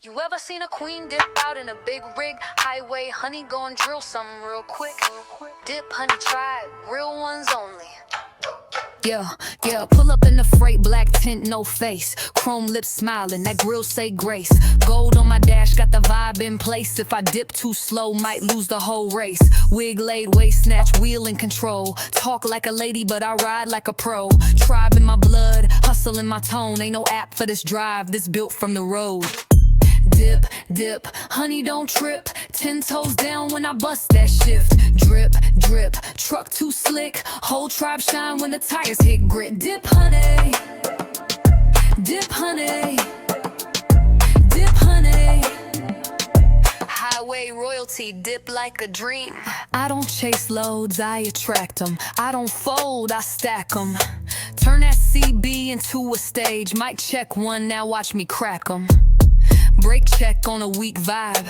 You ever seen a queen dip out in a big rig? Highway, honey, go and drill something real quick. Dip, honey, try it. Real ones only. Yeah, pull up in the freight, black tint, no face. Chrome lips smiling, that grill say grace. Gold on my dash, got the vibe in place. If I dip too slow, might lose the whole race. Wig laid, waist snatch, wheel in control. Talk like a lady, but I ride like a pro. Tribe in my blood, hustle in my tone. Ain't no app for this drive, this built from the road. Dip, honey, don't trip. 10 toes down when I bust that shift. Drip, truck too slick. Whole tribe shine when the tires hit grit. Dip, honey. Dip, honey. Dip, honey. Highway royalty, dip like a dream. I don't chase loads, I attract them. I don't fold, I stack them. Turn that CB into a stage. Mic check one, now watch me crack them. Brake check on a weak vibe.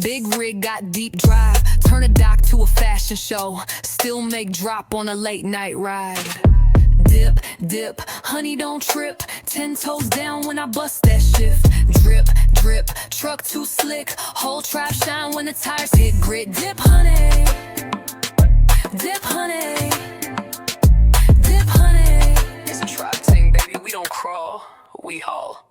Big rig got deep drive. Turn a dock to a fashion show. Still make drop on a late night ride. Dip, honey, don't trip. 10 toes down when I bust that shift. Drip, truck too slick. Whole tribe shine when the tires hit grit. Dip, honey. Dip, honey. Dip, honey. It's a tribe thing, baby. We don't crawl, we haul.